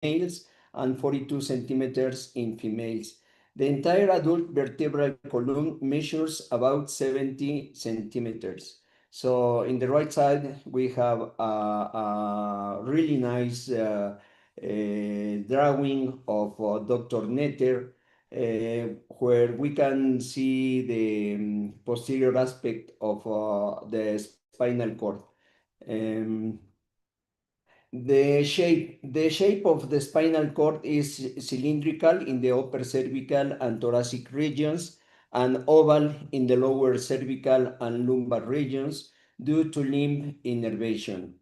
males and 42 centimeters in females. The entire adult vertebral column measures about 70 centimeters. So in the right side, we have a really nice drawing of Dr. Netter, where we can see the posterior aspect of the spinal cord. Um, the shape of the spinal cord is cylindrical in the upper cervical and thoracic regions and oval in the lower cervical and lumbar regions due to limb innervation.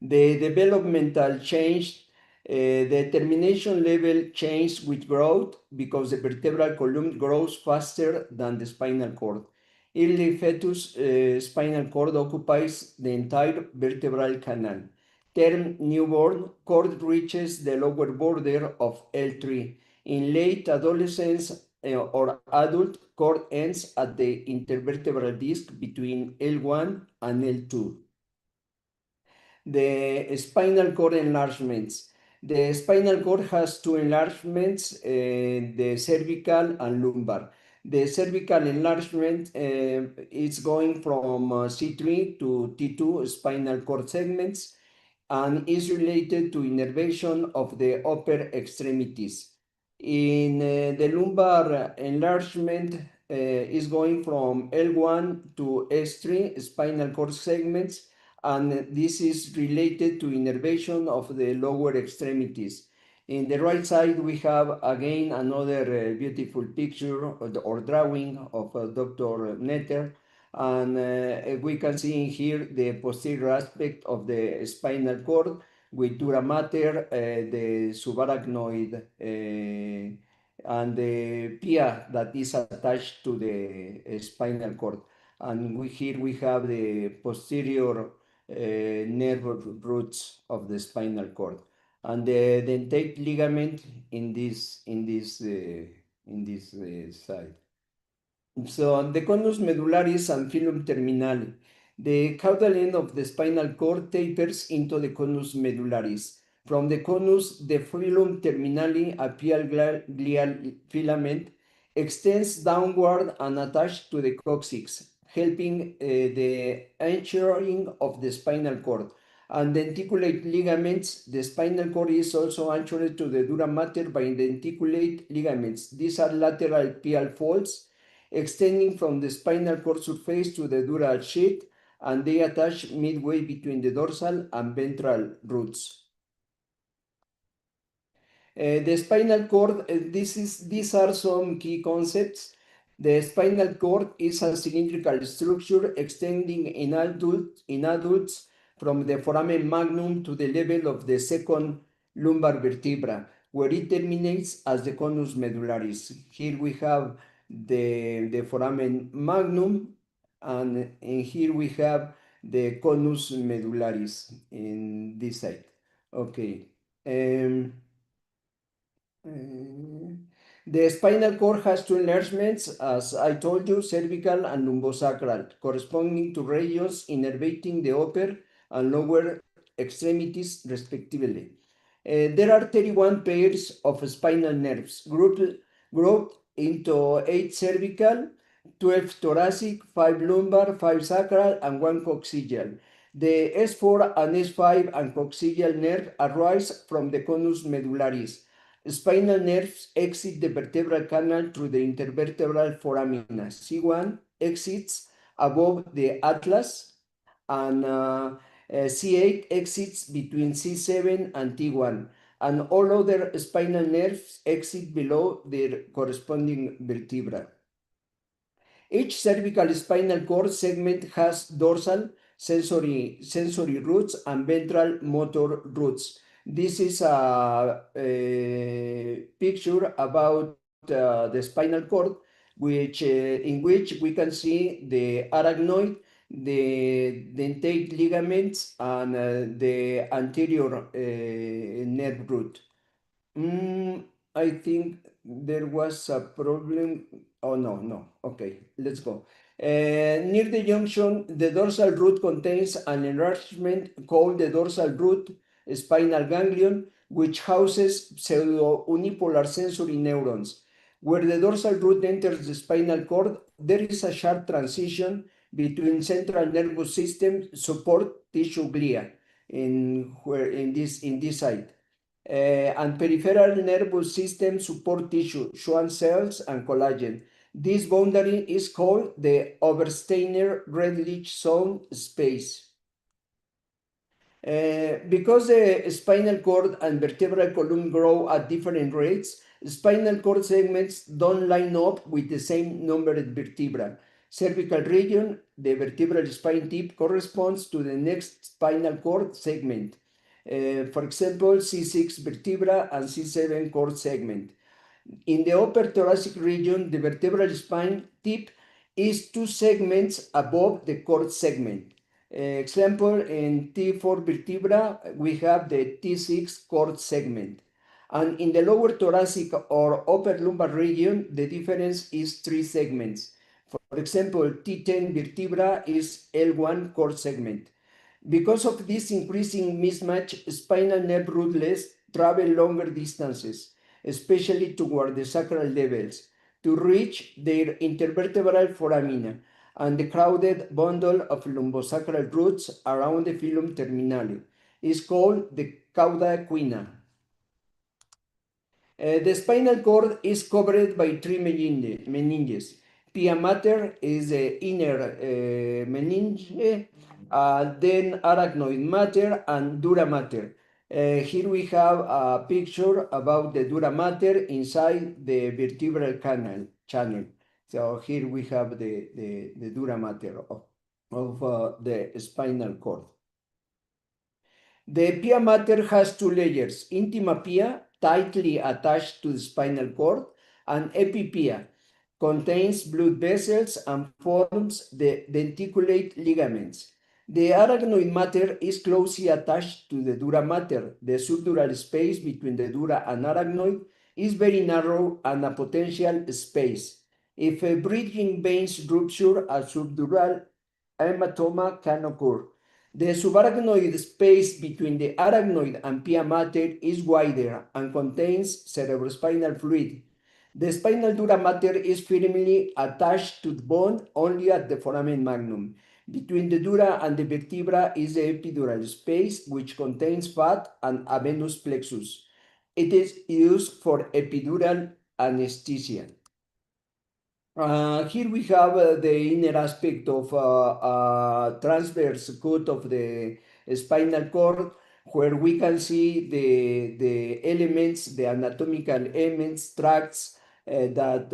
The developmental change, the termination level changed with growth because the vertebral column grows faster than the spinal cord. Early fetus spinal cord occupies the entire vertebral canal. Term newborn cord reaches the lower border of L3. In late adolescence or adult, cord ends at the intervertebral disc between L1 and L2. The spinal cord enlargements. The spinal cord has two enlargements, the cervical and lumbar. The cervical enlargement is going from C3 to T2 spinal cord segments and is related to innervation of the upper extremities. In the lumbar enlargement is going from L1 to S3 spinal cord segments, and this is related to innervation of the lower extremities. In the right side, we have again another beautiful picture or drawing of Dr. Netter, and we can see in here the posterior aspect of the spinal cord with dura mater, the subarachnoid, and the pia that is attached to the spinal cord. And here we have the posterior nerve roots of the spinal cord, and the dentate ligament in this side. So the conus medullaris and filum terminale. The caudal end of the spinal cord tapers into the conus medullaris. From the conus, the filum terminale, a glial filament, extends downward and attached to the coccyx, helping the anchoring of the spinal cord. And denticulate ligaments, the spinal cord is also anchored to the dura mater by denticulate ligaments. These are lateral pial folds extending from the spinal cord surface to the dural sheath, and they attach midway between the dorsal and ventral roots. The spinal cord, these are some key concepts. The spinal cord is a cylindrical structure extending in adults from the foramen magnum to the level of the second lumbar vertebra, where it terminates as the conus medullaris. Here we have the foramen magnum, and here we have the conus medullaris in this side. Okay. The spinal cord has two enlargements, as I told you, cervical and lumbosacral, corresponding to regions innervating the upper and lower extremities, respectively. There are 31 pairs of spinal nerves, grouped into 8 cervical, 12 thoracic, 5 lumbar, 5 sacral, and 1 coccygeal. The S4 and S5 and coccygeal nerve arise from the conus medullaris. Spinal nerves exit the vertebral canal through the intervertebral foramina. C1 exits above the atlas, and C8 exits between C7 and T1, and all other spinal nerves exit below their corresponding vertebra. Each cervical spinal cord segment has dorsal sensory roots and ventral motor roots. This is a picture about the spinal cord, in which we can see the arachnoid, the dentate ligaments, and the anterior nerve root. I think there was a problem. Oh, no. Okay, let's go. Near the junction, the dorsal root contains an enlargement called the dorsal root spinal ganglion, which houses pseudo-unipolar sensory neurons. Where the dorsal root enters the spinal cord, there is a sharp transition between central nervous system support tissue glia in this site and peripheral nervous system support tissue, Schwann cells and collagen. This boundary is called the Obersteiner-Redlich zone space. Because the spinal cord and vertebral column grow at different rates, spinal cord segments don't line up with the same numbered vertebra. Cervical region, the vertebral spine tip corresponds to the next spinal cord segment. For example, C6 vertebra and C7 cord segment. In the upper thoracic region, the vertebral spine tip is 2 segments above the cord segment. Example, in T4 vertebra, we have the T6 cord segment. And in the lower thoracic or upper lumbar region, the difference is 3 segments. For example, T10 vertebra is L1 cord segment. Because of this increasing mismatch, spinal nerve rootlets travel longer distances, especially toward the sacral levels, to reach their intervertebral foramina and the crowded bundle of lumbosacral roots around the filum terminale is called the cauda equina. The spinal cord is covered by 3 meninges. Pia mater is the inner meninge, then arachnoid mater and dura mater. Here we have a picture about the dura mater inside the vertebral channel. So here we have the dura mater of the spinal cord. The pia mater has 2 layers, intima pia, tightly attached to the spinal cord, and epipia, contains blood vessels and forms the denticulate ligaments. The arachnoid mater is closely attached to the dura mater. The subdural space between the dura and arachnoid is very narrow and a potential space. If a bridging veins rupture, a subdural hematoma can occur. The subarachnoid space between the arachnoid and pia mater is wider and contains cerebrospinal fluid. The spinal dura mater is firmly attached to the bone only at the foramen magnum. Between the dura and the vertebra is the epidural space, which contains fat and a venous plexus. It is used for epidural anesthesia. Here we have the inner aspect of transverse cut of the spinal cord, where we can see the elements, the anatomical elements, tracts that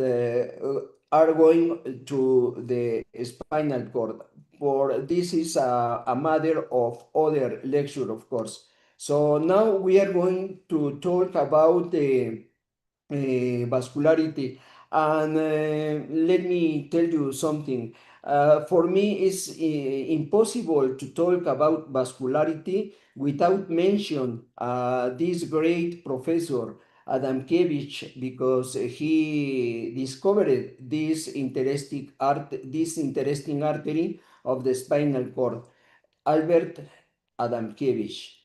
are going to the spinal cord. For this is a matter of other lecture, of course. So now we are going to talk about the vascularity. And let me tell you something. For me, it's impossible to talk about vascularity without mention this great professor, Adamkiewicz, because he discovered this interesting artery of the spinal cord, Albert Adamkiewicz.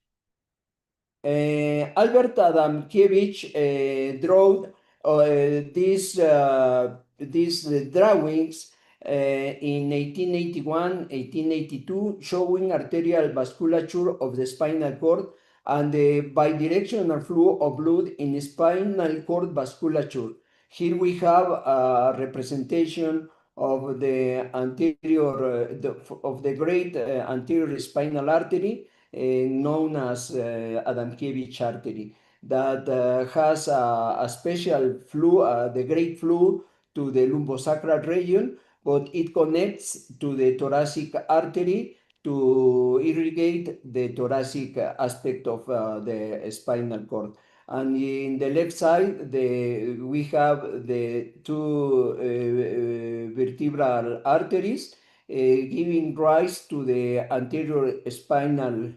Albert Adamkiewicz drew these drawings in 1881-1882, showing arterial vasculature of the spinal cord and the bidirectional flow of blood in spinal cord vasculature. Here we have a representation of the anterior, of the great anterior spinal artery, known as Adamkiewicz artery, that has a special flow, the great flow to the lumbosacral region, but it connects to the thoracic artery to irrigate the thoracic aspect of the spinal cord. And in the left side, we have the 2 vertebral arteries giving rise to the anterior spinal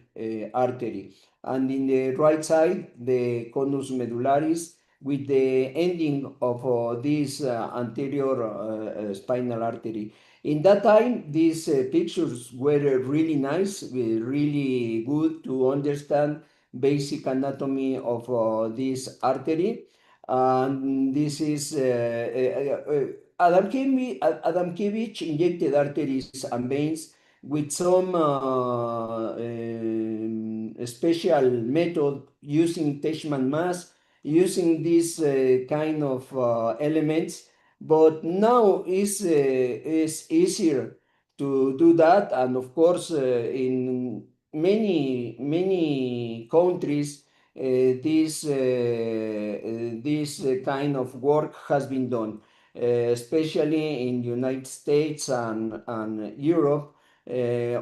artery. And in the right side, the conus medullaris with the ending of this anterior spinal artery. In that time, these pictures were really nice, really good to understand basic anatomy of this artery. And this is Adamkiewicz injected arteries and veins with some special method using Teichmann mass, using this kind of elements. But now is easier to do that, and of course, in many countries, this kind of work has been done, especially in the United States and Europe,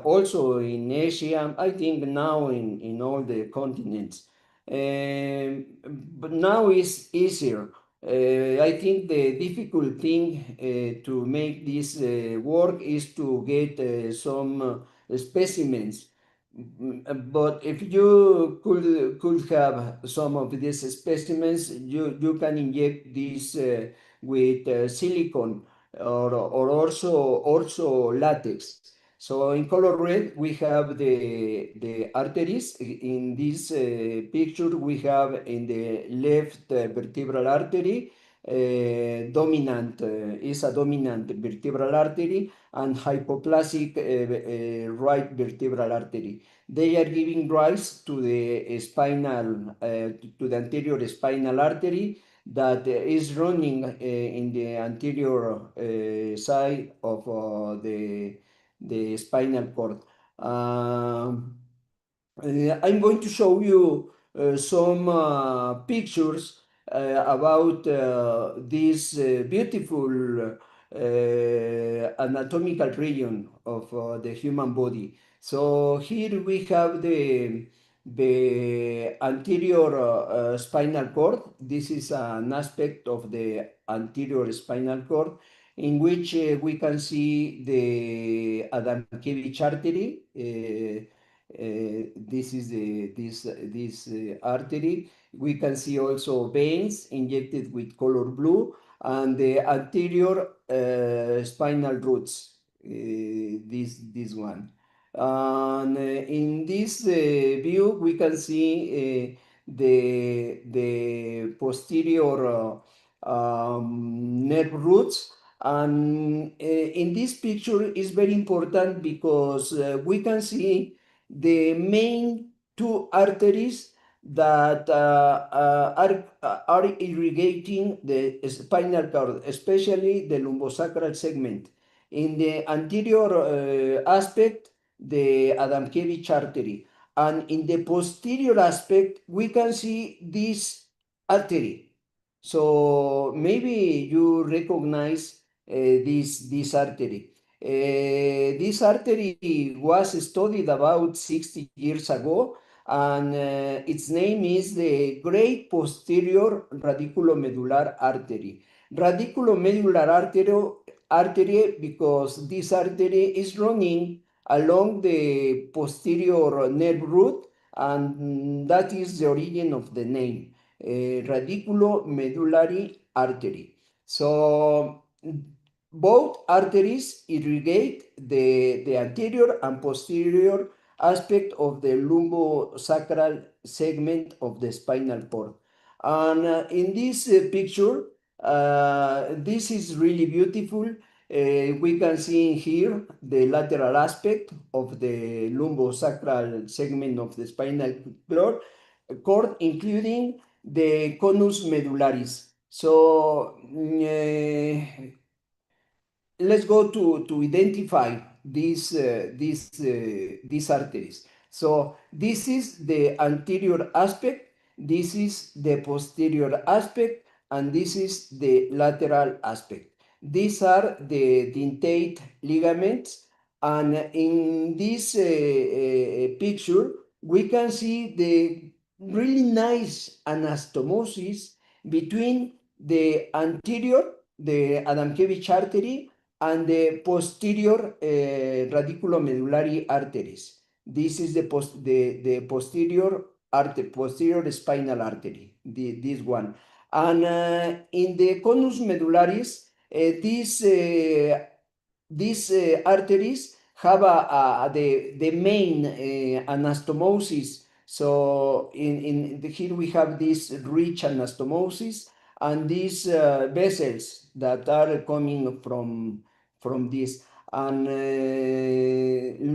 also in Asia, I think now in all the continents. But now it's easier. I think the difficult thing to make this work is to get some specimens. But if you could have some of these specimens, you can inject this with silicone or also latex. So in color red, we have the arteries. In this picture, we have in the left vertebral artery, dominant, is a dominant vertebral artery, and hypoplastic right vertebral artery. They are giving rise to the to the anterior spinal artery that is running in the anterior side of the spinal cord. I'm going to show you some pictures about this beautiful anatomical region of the human body. So here we have the anterior spinal cord. This is an aspect of the anterior spinal cord in which we can see the Adamkiewicz artery. This is this artery. We can see also veins injected with color blue and the anterior spinal roots. This one. And in this view, we can see the posterior nerve roots. And in this picture is very important because we can see the main two arteries that are irrigating the spinal cord, especially the lumbosacral segment. In the anterior aspect, the Adamkiewicz artery, and in the posterior aspect, we can see this artery. So maybe you recognize this artery. This artery was studied about 60 years ago, and its name is the great posterior radiculomedular artery. Radiculomedular artery because this artery is running along the posterior nerve root, and that is the origin of the name, radiculomedullary artery. So both arteries irrigate the anterior and posterior aspect of the lumbosacral segment of the spinal cord. And in this picture, this is really beautiful. We can see here the lateral aspect of the lumbosacral segment of the spinal cord, including the conus medullaris. So let's go to identify these arteries. So this is the anterior aspect, this is the posterior aspect, and this is the lateral aspect. These are the dentate ligaments, and in this picture we can see the really nice anastomosis between the anterior, the Adamkiewicz artery, and the posterior radiculomedullary arteries. This is the posterior posterior spinal artery, this one. And in the conus medullaris, these arteries have the main anastomosis So here we have this rich anastomosis and these vessels that are coming from this. And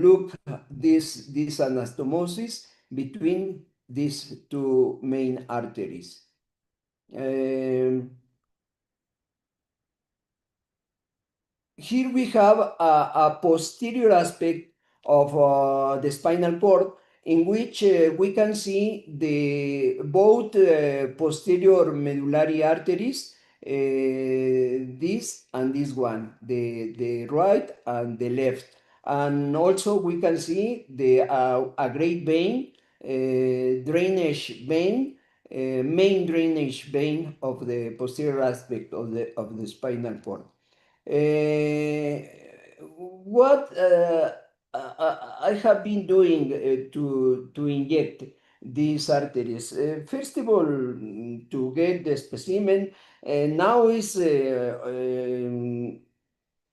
look this anastomosis between these two main arteries. Um, Here we have a posterior aspect of the spinal cord in which we can see the both posterior medullary arteries, this and this one, the right and the left. And also we can see the a great vein, drainage vein, main drainage vein of the posterior aspect of the spinal cord. What I have been doing to inject these arteries. First of all, to get the specimen, now is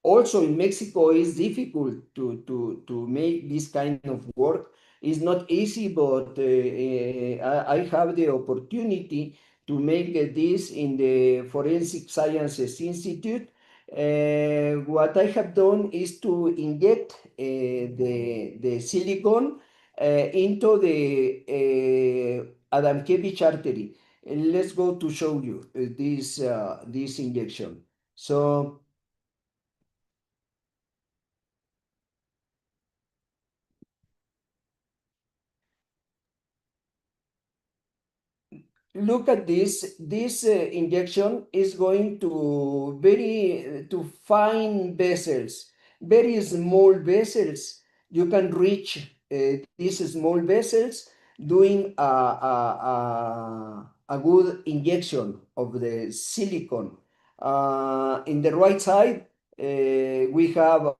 also in Mexico is difficult to make this kind of work. It's not easy, but I have the opportunity to make this in the Forensic Sciences Institute. What I have done is to inject the silicone into the Adamkiewicz artery. Let's go to show you this injection. So look at this injection is going to very to fine vessels, very small vessels. You can reach these small vessels doing a good injection of the silicone. In the right side we have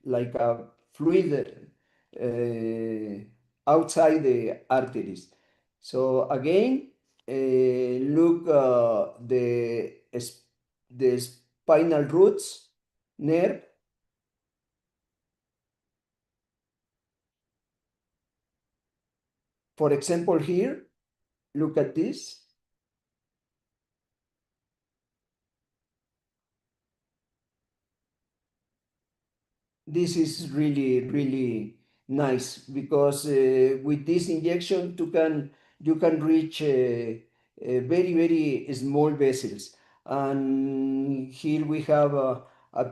like a fluid outside the arteries. So again, look the spinal roots nerve. For example, here, look at this. This is really nice because with this injection you can reach very small vessels. And here we have a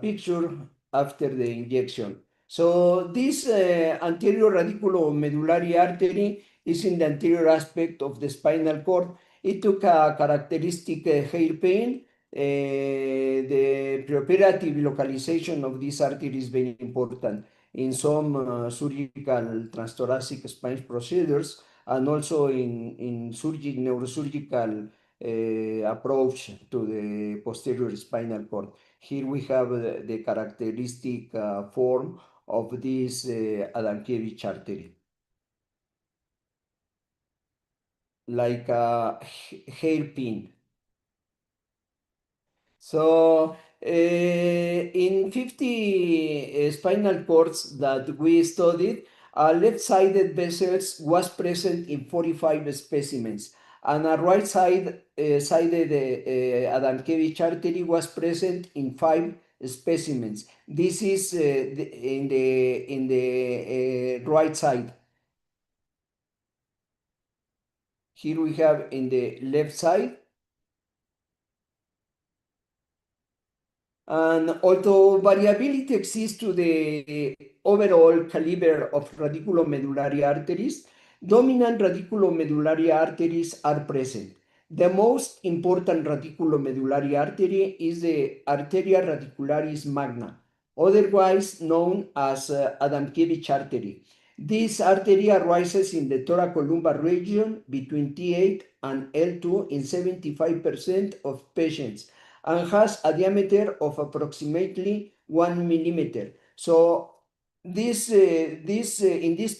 picture after the injection. So this anterior radiculomedullary artery is in the anterior aspect of the spinal cord. It took a characteristic hairpin. The preoperative localization of this artery is very important in some surgical transthoracic spine procedures and also in neurosurgical approach to the posterior spinal cord. Here we have the characteristic form of this Adamkiewicz artery, like a hairpin. So, in 50 spinal cords that we studied, left-sided vessels was present in 45 specimens, and a right-sided Adamkiewicz artery was present in 5 specimens. This is in the right side. Here we have in the left side. And although variability exists to the overall caliber of radiculomedullary arteries, dominant radiculomedullary arteries are present. The most important radiculomedullary artery is the arteria radicularis magna, otherwise known as Adamkiewicz artery. This artery arises in the thoracolumbar region between T8 and L2 in 75% of patients and has a diameter of approximately 1 millimeter. So in this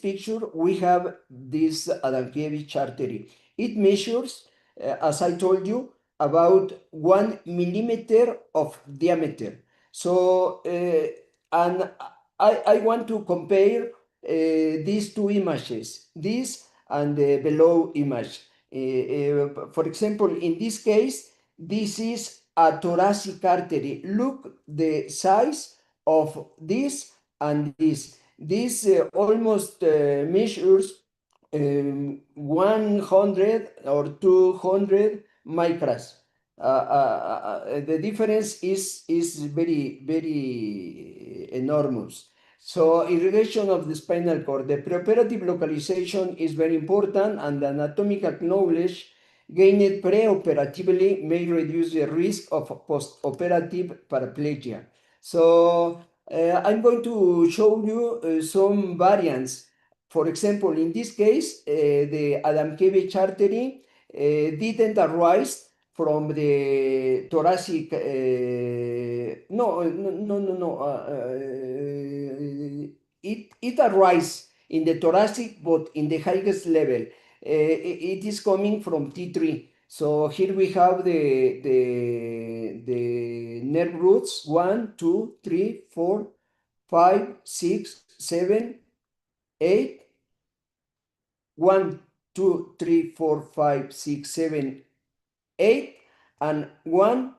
picture we have this Adamkiewicz artery. It measures, as I told you, about 1 millimeter of diameter. So and I want to compare these two images, this and the below image. For example, in this case, this is a thoracic artery. Look the size of this and this. This almost measures 100 or 200 micras. The difference is very enormous. So irrigation of the spinal cord, the preoperative localization is very important, and the anatomical knowledge gained preoperatively may reduce the risk of postoperative paraplegia. So I'm going to show you some variants. For example, in this case, the Adamkiewicz artery didn't arise from the thoracic. It arises in the thoracic, but in the highest level. It is coming from T3. So here we have the nerve roots 1, 2, 3, 4, 5, 6, 7, 8. 1, 2, 3, 4, 5, 6, 7, 8, and 1,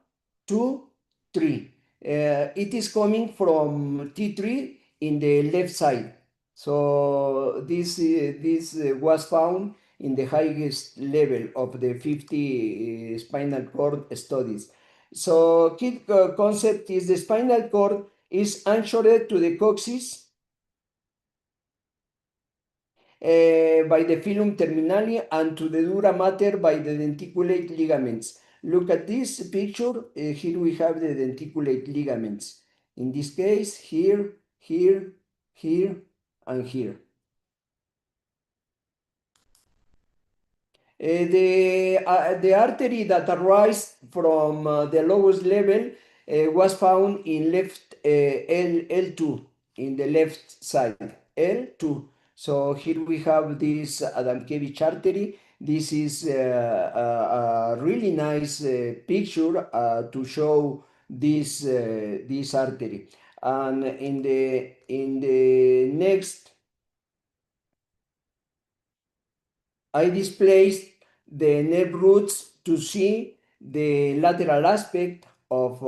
2, 3. It is coming from T3 in the left side. So this was found in the highest level of the 50 spinal cord studies. So key concept is the spinal cord is anchored to the coccyx by the filum terminale and to the dura mater by the denticulate ligaments. Look at this picture. Here we have the denticulate ligaments. In this case, here, here, here, and here. The artery that arises from the lowest level was found in left L2, in the left side, L2. So here we have this Adamkiewicz artery. This is a really nice picture to show this artery. And in the next, I displaced the nerve roots to see the lateral aspect of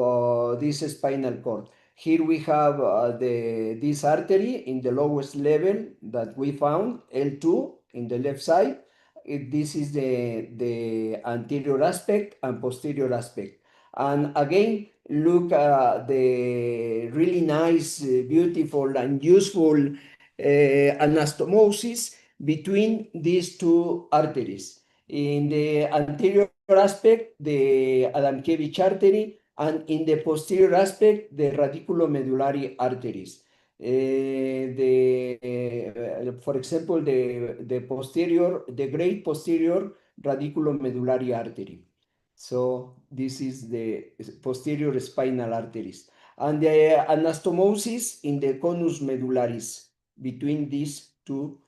this spinal cord. Here we have this artery in the lowest level that we found, L2 in the left side. This is the anterior aspect and posterior aspect. And again, look at the really nice, beautiful, and useful anastomosis between these two arteries. In the anterior aspect, the Adamkiewicz artery, and in the posterior aspect, the radiculomedullary arteries. For example, the great posterior radiculomedullary artery. So this is the posterior spinal arteries. And the anastomosis in the conus medullaris between these two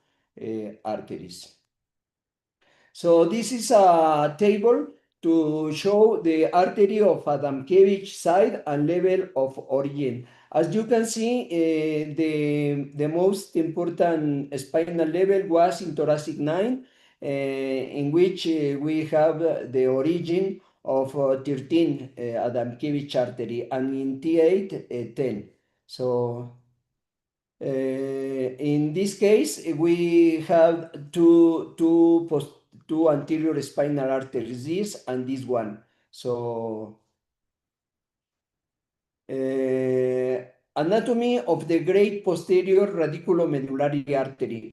arteries. So this is a table to show the artery of Adamkiewicz side and level of origin. As you can see, the most important spinal level was in thoracic 9, in which we have the origin of 13 Adamkiewicz artery, and in T8, 10. So in this case, we have two anterior spinal arteries, this and this one. So anatomy of the great posterior radiculomedullary artery.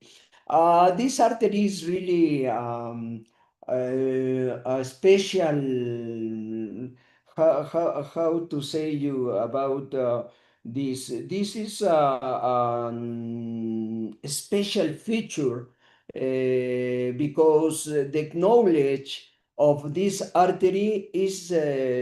This artery is really a special, how to say you about this. This is a special feature because the knowledge of this artery is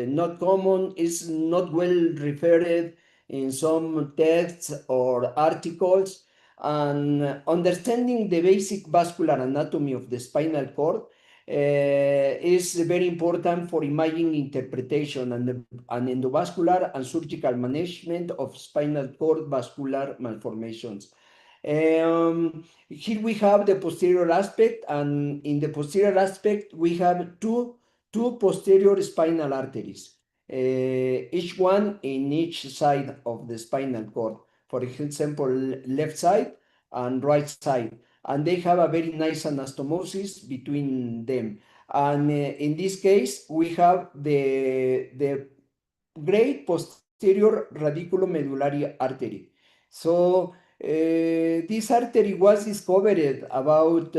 not common, is not well referred in some texts or articles, and understanding the basic vascular anatomy of the spinal cord is very important for imaging interpretation and endovascular and surgical management of spinal cord vascular malformations. Here we have the posterior aspect, and in the posterior aspect, we have two posterior spinal arteries, each one in each side of the spinal cord. For example, left side and right side. And they have a very nice anastomosis between them. And in this case, we have the great posterior radiculomedullary artery. So this artery was discovered about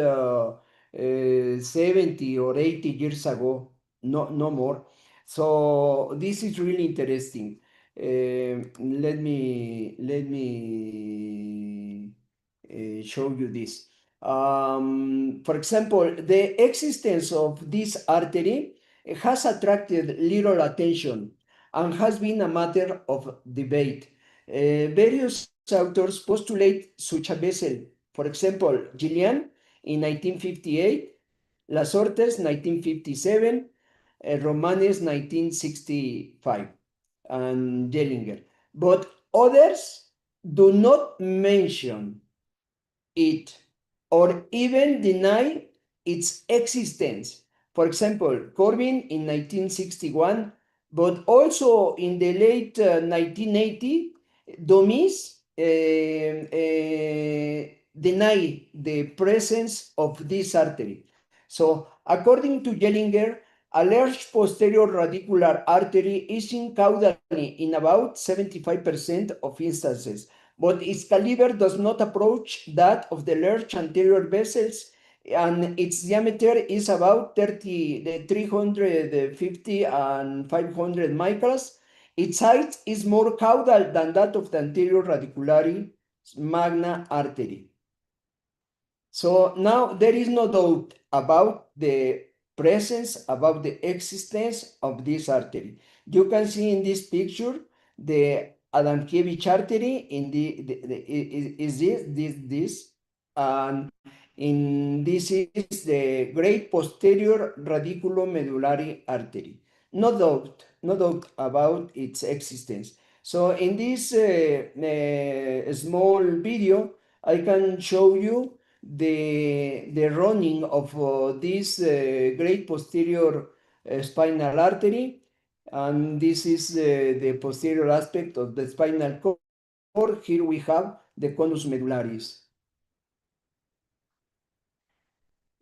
70 or 80 years ago, no more. So this is really interesting. Let me show you this. For example, the existence of this artery has attracted little attention and has been a matter of debate. Various authors postulate such a vessel. For example, Gillian in 1958, Lasortes 1957, Romanes 1965, and Jellinger. But others do not mention it or even deny its existence. For example, Corbin in 1961, but also in the late 1980, Domis deny the presence of this artery. So, according to Jellinger, a large posterior radicular artery is seen caudally in about 75% of instances, but its caliber does not approach that of the large anterior vessels, and its diameter is about 350 and 500 microns. Its height is more caudal than that of the anterior radiculari magna artery. So now there is no doubt about the presence, about the existence of this artery. You can see in this picture the Adamkiewicz artery in is this, and in this is the great posterior radiculomedullary artery. No doubt about its existence. So in this small video, I can show you the running of this great posterior spinal artery, and this is the posterior aspect of the spinal cord. Here we have the conus medullaris.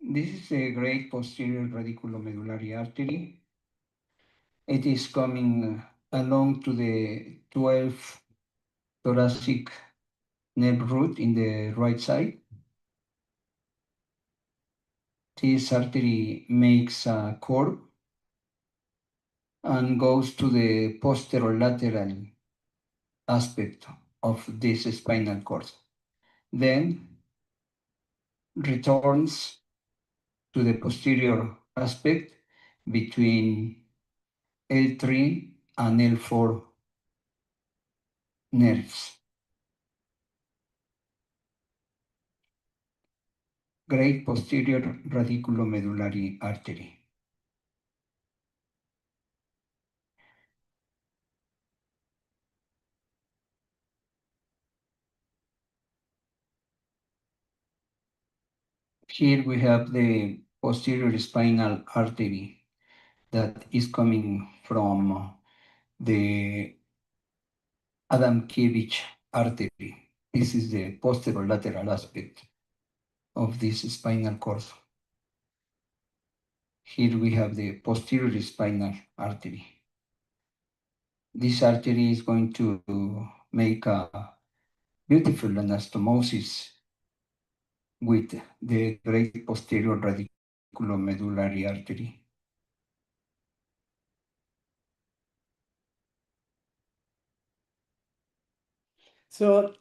This is a great posterior radiculomedullary artery. It is coming along to the 12th thoracic nerve root in the right side. This artery makes a curve and goes to the posterolateral aspect of this spinal cord. Then returns to the posterior aspect between L3 and L4 nerves. Great posterior radiculomedullary artery. Here we have the posterior spinal artery that is coming from the Adamkiewicz artery. This is the posterolateral aspect of this spinal cord. Here we have the posterior spinal artery. This artery is going to make a beautiful anastomosis with the great posterior radiculomedullary artery. So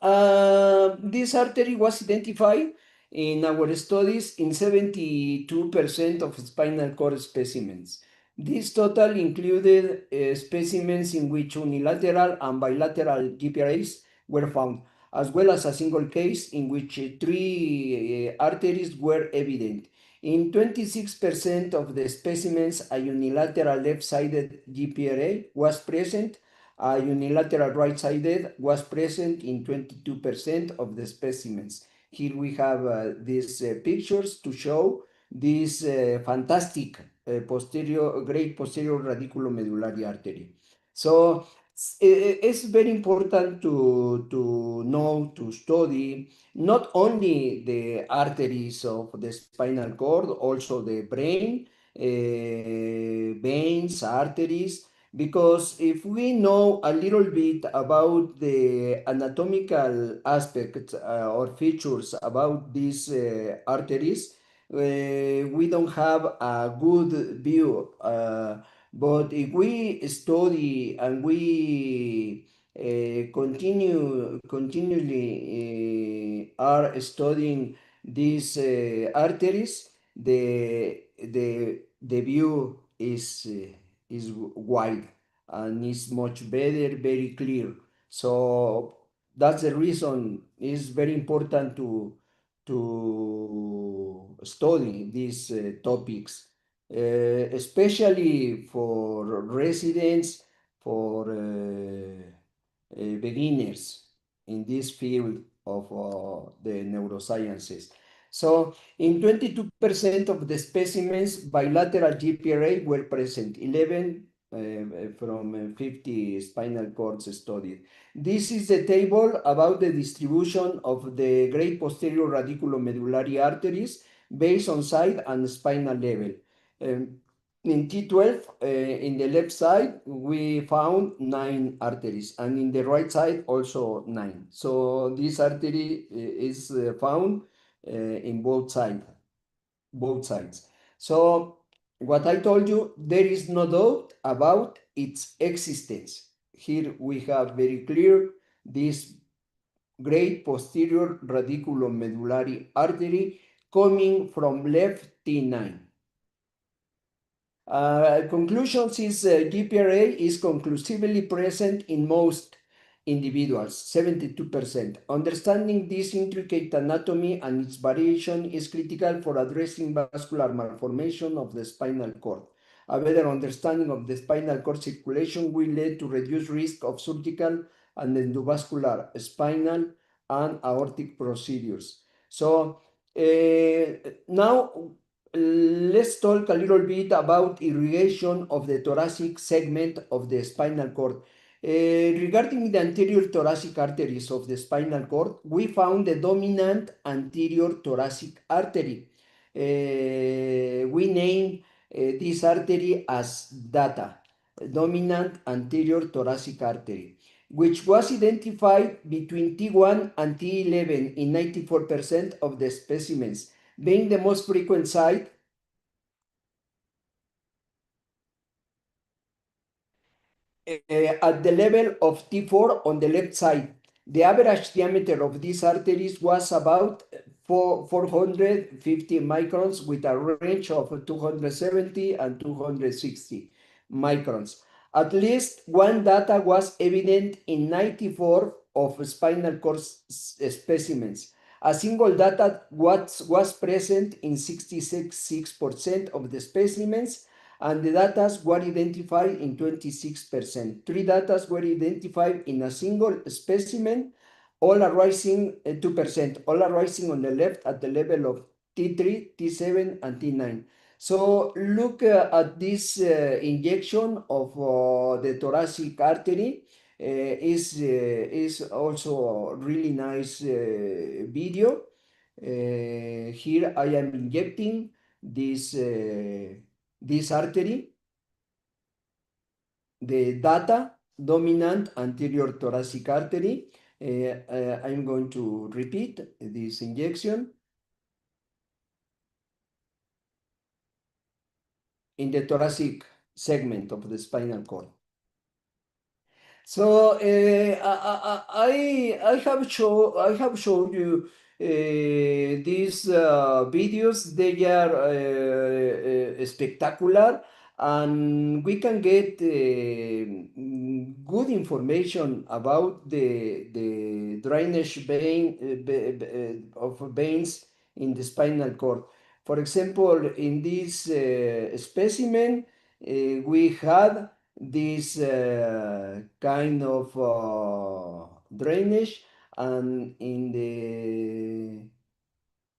this artery was identified in our studies in 72% of spinal cord specimens. This total included specimens in which unilateral and bilateral GPRAs were found, as well as a single case in which three arteries were evident. In 26% of the specimens, a unilateral left-sided GPRA was present. A unilateral right-sided was present in 22% of the specimens. Here we have these pictures to show this fantastic great posterior radiculomedullary artery. So it's very important to know, to study not only the arteries of the spinal cord, also the brain, veins, arteries, because if we know a little bit about the anatomical aspects or features about these arteries, we don't have a good view. But if we study and we continually are studying these arteries, the view is wide and is much better, very clear. So that's the reason it's very important to study these topics, especially for residents, for beginners in this field of the neurosciences. So in 22% of the specimens, bilateral GPRA were present, 11 from 50 spinal cords studied. This is the table about the distribution of the great posterior radiculomedullary arteries based on side and spinal level. Um, in T12, in the left side, we found 9 arteries, and in the right side, also 9. So this artery is found in both sides. So what I told you, there is no doubt about its existence. Here we have very clear this great posterior radiculomedullary artery coming from left T9. Conclusions is GPRA is conclusively present in most individuals, 72%. Understanding this intricate anatomy and its variation is critical for addressing vascular malformation of the spinal cord. A better understanding of the spinal cord circulation will lead to reduced risk of surgical and endovascular spinal and aortic procedures. So now let's talk a little bit about irrigation of the thoracic segment of the spinal cord. Regarding the anterior thoracic arteries of the spinal cord, we found the dominant anterior thoracic artery. We name this artery as DATA, dominant anterior thoracic artery, which was identified between T1 and T11 in 94% of the specimens, being the most frequent site at the level of T4 on the left side. The average diameter of these arteries was about 450 microns with a range of 270 and 260 microns. At least one data was evident in 94 of spinal cord specimens. A single data was present in 66% of the specimens, and the data were identified in 26%. 3 data were identified in a single specimen, all arising 2%, all arising on the left at the level of T3, T7, and T9. So look at this injection of the thoracic artery. Is also a really nice video. Here I am injecting this artery, the data dominant anterior thoracic artery. I'm going to repeat this injection in the thoracic segment of the spinal cord. So I have showed you these videos. They are spectacular, and we can get good information about the drainage of veins in the spinal cord. For example, in this specimen, we had this kind of drainage, and in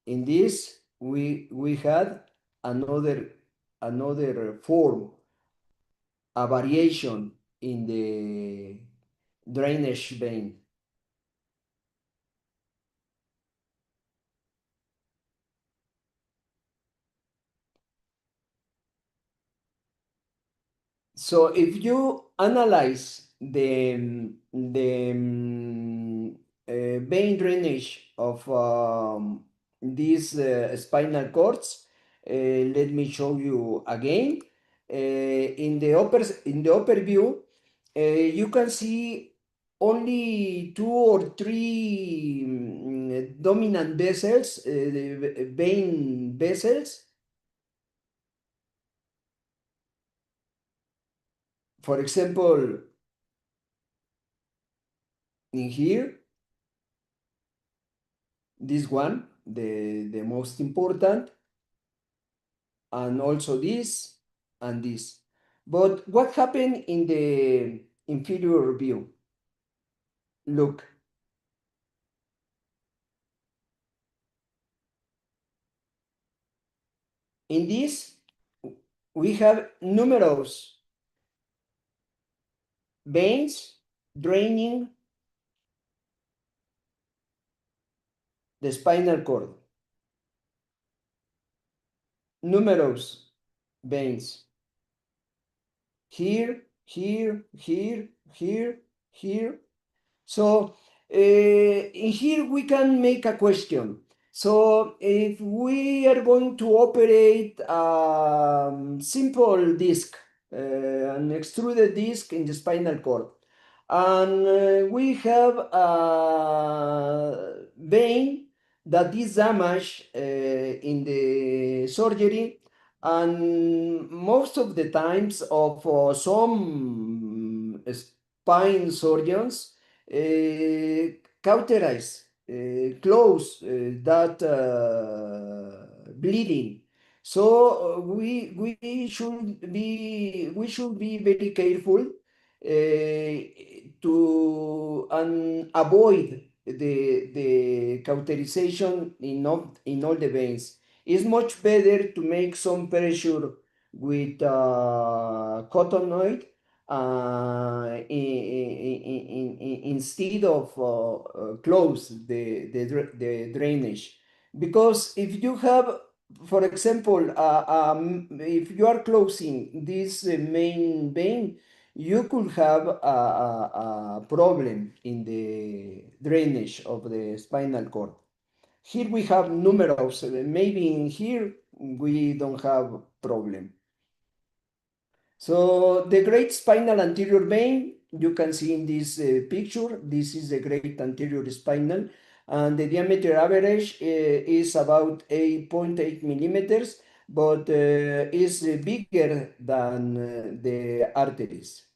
In this, we had another form, a variation in the drainage vein. So if you analyze the vein drainage of these spinal cords, let me show you again. In the upper view, you can see only 2 or 3 dominant vessels, the vein vessels. For example, in here, this one, the most important, and also this and this. But what happened in the inferior view? Look, in this, we have numerous veins draining the spinal cord. Numerous veins. Here, here, here, here, here. So in here we can make a question. So if we are going to operate simple disc, an extruded disc in the spinal cord, and we have a vein that is damaged in the surgery, and most of the times of some spine surgeons cauterize, close that bleeding. So we should be very careful to avoid the cauterization in all the veins. It's much better to make some pressure with cottonoid instead of close the drainage. Because if you have, for example, if you are closing this main vein, you could have a problem in the drainage of the spinal cord. Here we have numerous, maybe in here we don't have problem. So the great spinal anterior vein, you can see in this picture, this is the great anterior spinal, and the diameter average is about 8.8 millimeters, but is bigger than the arteries.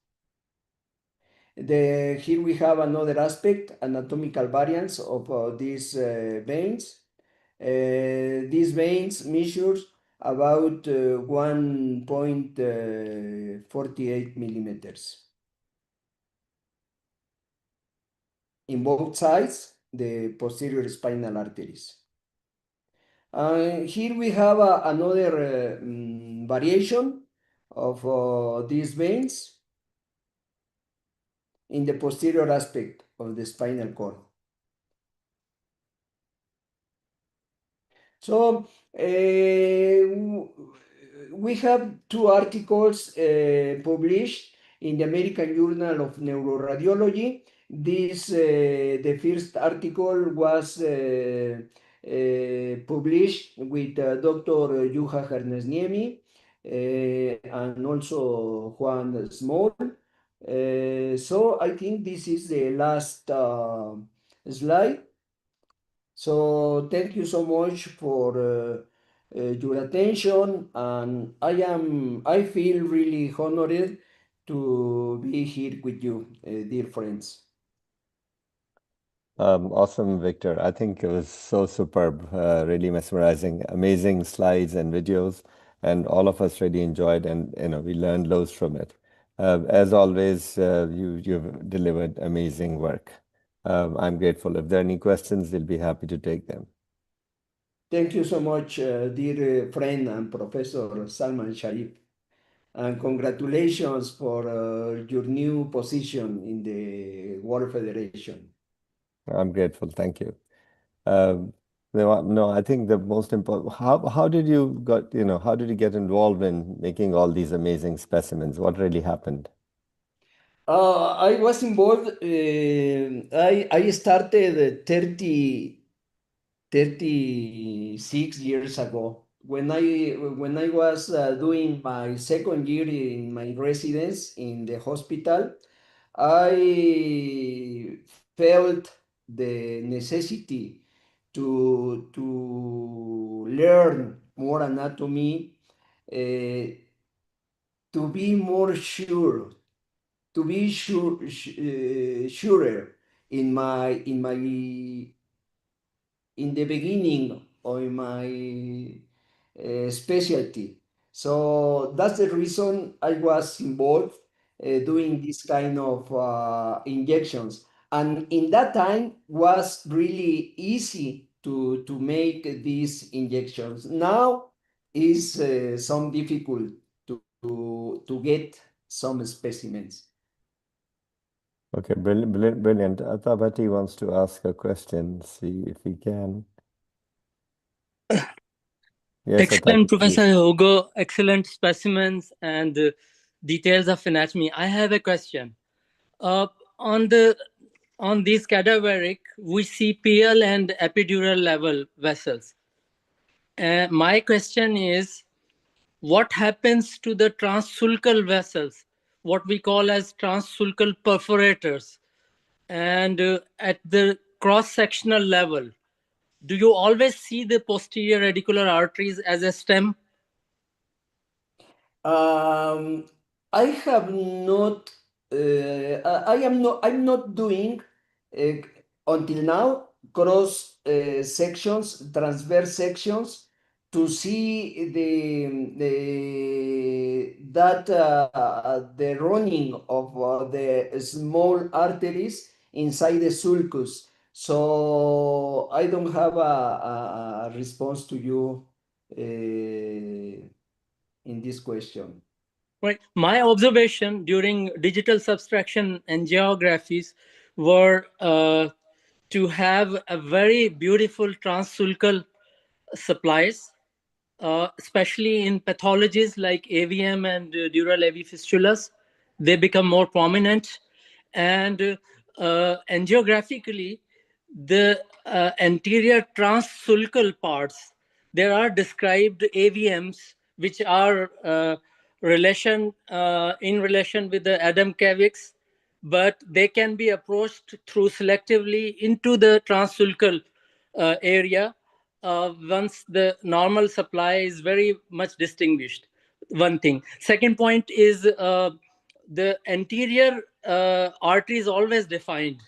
Here we have another aspect, anatomical variance of these veins. These veins measures about 1.48 millimeters. In both sides, the posterior spinal arteries. Here we have another variation of these veins in the posterior aspect of the spinal cord. So we have 2 articles published in the American Journal of Neuroradiology. The first article was published with Dr. Juha Hernesniemi and also Juan Small. So I think this is the last slide. So thank you so much for your attention, and I feel really honored to be here with you, dear friends. Awesome, Victor. I think it was so superb, really mesmerizing, amazing slides and videos, and all of us really enjoyed, and we learned loads from it. As always, you've delivered amazing work. I'm grateful. If there are any questions, we'll be happy to take them. Thank you so much, dear friend and Professor Salman Sharif. And congratulations for your new position in the World Federation. I'm grateful. Thank you. No, I think the most important, how did you how did you get involved in making all these amazing specimens? What really happened? I was involved, I started 36 years ago when I was doing my second year in my residence in the hospital. I felt the necessity to learn more anatomy, to be more sure, to be surer in the beginning of my specialty. So that's the reason I was involved doing this kind of injections. And in that time was really easy to make these injections. Now is some difficult to get some specimens. Okay, brilliant, brilliant, brilliant. Atabati wants to ask a question. See if he can. Yes, Excellent, Atati, Professor please. Hugo. Excellent specimens and details of anatomy. I have a question. On these cadaveric, we see PL and epidural level vessels. My question is, what happens to the transsulcal vessels, what we call as transsulcal perforators, and at the cross-sectional level? Do you always see the posterior radicular arteries as a stem? Um, I have not. I'm not doing uh, until now cross sections, transverse sections to see the running of the small arteries inside the sulcus. So I don't have a response to you in this question. Right. My observation during digital subtraction angiographies were to have a very beautiful transsulcal supplies, especially in pathologies like AVM and dural AV fistulas. They become more prominent. And angiographically, the anterior transsulcal parts, there are described AVMs which are in relation with the Adam cavix, but they can be approached through selectively into the transsulcal area once the normal supply is very much distinguished. One thing. Second point is the anterior artery is always defined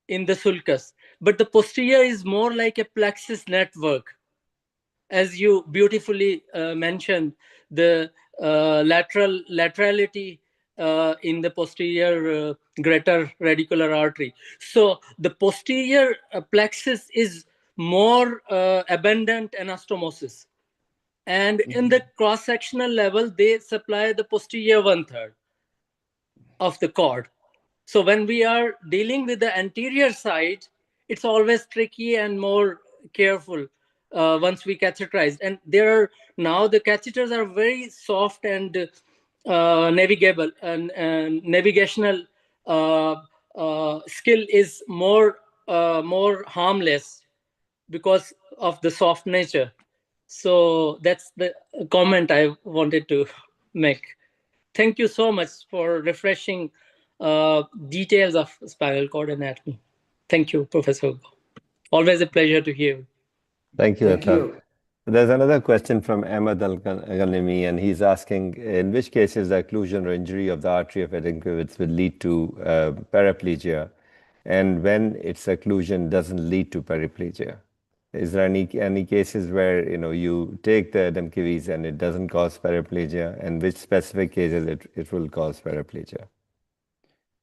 in the sulcus, but the posterior is more like a plexus network. As you beautifully mentioned, the laterality in the posterior greater radicular artery. So the posterior plexus is more abundant anastomosis. And in the cross-sectional level, they supply the posterior 1/3 of the cord. So when we are dealing with the anterior side, it's always tricky and more careful once we catheterize. And there are now the catheters are very soft and navigable, and navigational skill is more harmless because of the soft nature. So that's the comment I wanted to make. Thank you so much for refreshing details of spinal cord anatomy. Thank you, Professor Hugo. Always a pleasure to hear you. Thank you, Thank Atab. you. There's another question from Ahmed Al-Ghanimi, and he's asking, in which cases the occlusion or injury of the artery of Edenkiewicz will lead to paraplegia, and when its occlusion doesn't lead to paraplegia? Is there any cases where you take the Edenkiewicz and it doesn't cause paraplegia, and which specific cases it will cause paraplegia?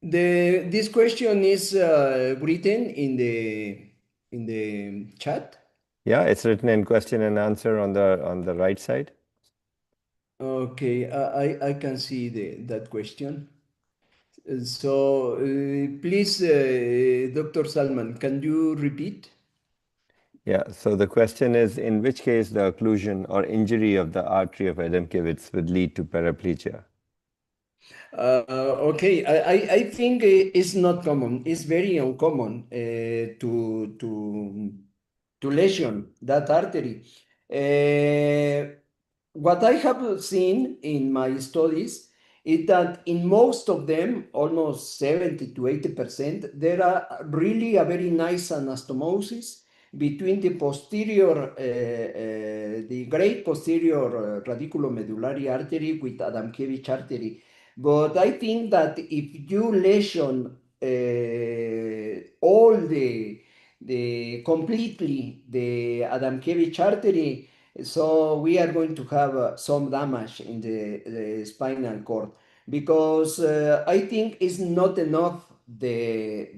This question is written in the chat. Yeah, it's written in question and answer on the right side. Okay, I can see that question. So please, Dr. Salman, can you repeat? Yeah, so the question is, in which case the occlusion or injury of the artery of Adamkiewicz would lead to paraplegia? Okay, I think it's not common. It's very uncommon to lesion that artery. What I have seen in my studies is that in most of them, almost 70 to 80%, there are really a very nice anastomosis between the posterior, the great posterior radiculomedullary artery with Adamkiewicz artery. But I think that if you lesion all the completely the Adamkiewicz artery, so we are going to have some damage in the spinal cord, because I think it's not enough the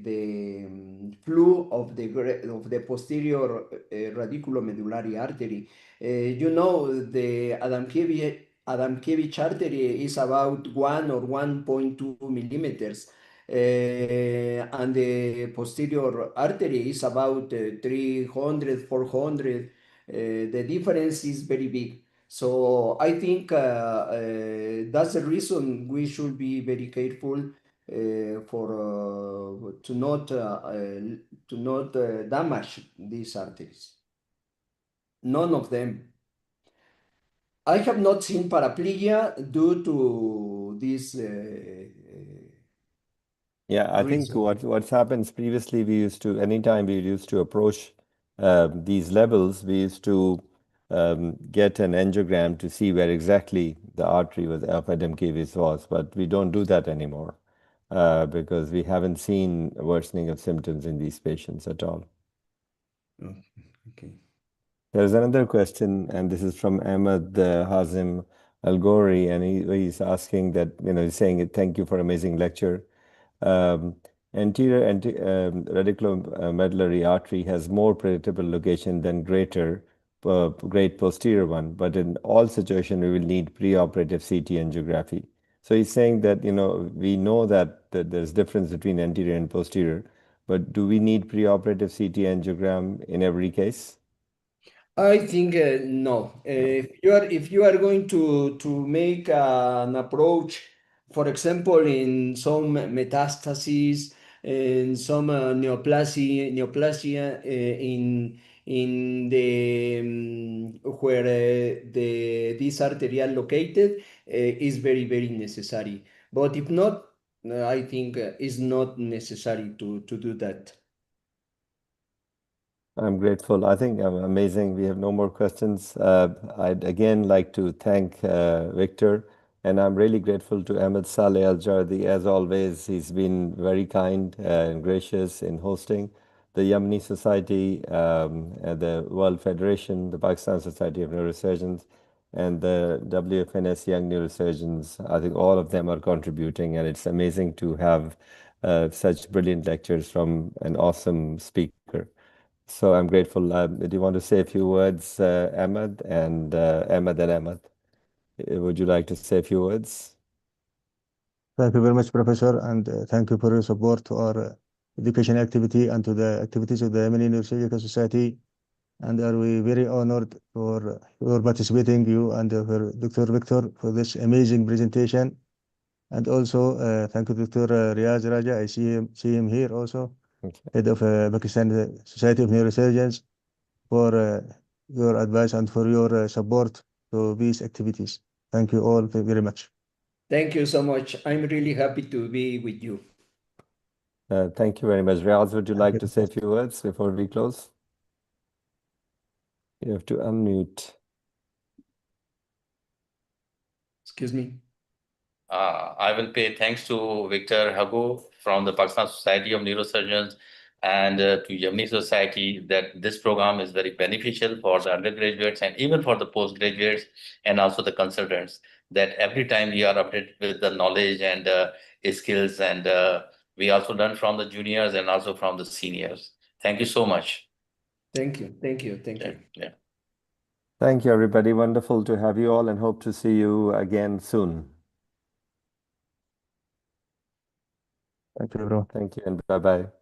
flow of the posterior radiculomedullary artery. You know, the Adamkiewicz artery is about 1 or 1.2 millimeters, and the posterior artery is about 300, 400. The difference is very big. So I think that's the reason we should be very careful for to not damage these arteries. None of them. I have not seen paraplegia due to this Yeah, I think reason. what's happened previously, anytime we used to approach these levels, we used to get an angiogram to see where exactly the artery of Adamkiewicz was, but we don't do that anymore because we haven't seen a worsening of symptoms in these patients at all. Oh, okay. There's another question, and this is from Ahmed Hazim Al Ghori, and he's asking that, he's saying, thank you for amazing lecture. Anterior radiculomedullary artery has more predictable location than great posterior one, but in all situations, we will need preoperative CT angiography. So he's saying that, we know that there's difference between anterior and posterior, but do we need preoperative CT angiogram in every case? I think no. If you are going to make an approach, for example, in some metastases, in some neoplasia in the where this arterial located is very necessary. But if not, I think it's not necessary to do that. I'm grateful. I think amazing. We have no more questions. I'd again like to thank Victor, and I'm really grateful to Ahmed Saleh Al Jardi. As always, he's been very kind and gracious in hosting the Yemeni Society, the World Federation, the Pakistan Society of Neurosurgeons, and the WFNS Young Neurosurgeons. I think all of them are contributing, and it's amazing to have such brilliant lectures from an awesome speaker. So I'm grateful. Do you want to say a few words, Ahmed and Ahmed? Would you like to say a few words? Thank you very much, Professor, and thank you for your support to our education activity and to the activities of the Yemeni Neurosurgical Society. And are we very honored for your participating, you and for Dr. Victor, for this amazing presentation. And also thank you, Dr. Riaz Raja. I see him here also, head of Pakistan Society of Neurosurgeons, for your advice and for your support to these activities. Thank you all very much. Thank you so much. I'm really happy to be with you. Thank you very much. Riaz, would you like to say a few words before we close? You have to unmute. Excuse me. I will pay thanks to Victor Hugo from the Pakistan Society of Neurosurgeons and to Yemeni Society that this program is very beneficial for the undergraduates and even for the postgraduates and also the consultants, that every time we are updated with the knowledge and skills, and we also learn from the juniors and also from the seniors. Thank you so much. Thank you. Thank you. Thank you. Yeah. Thank you, everybody. Wonderful to have you all and hope to see you again soon. Thank you, bro. Thank you and bye-bye.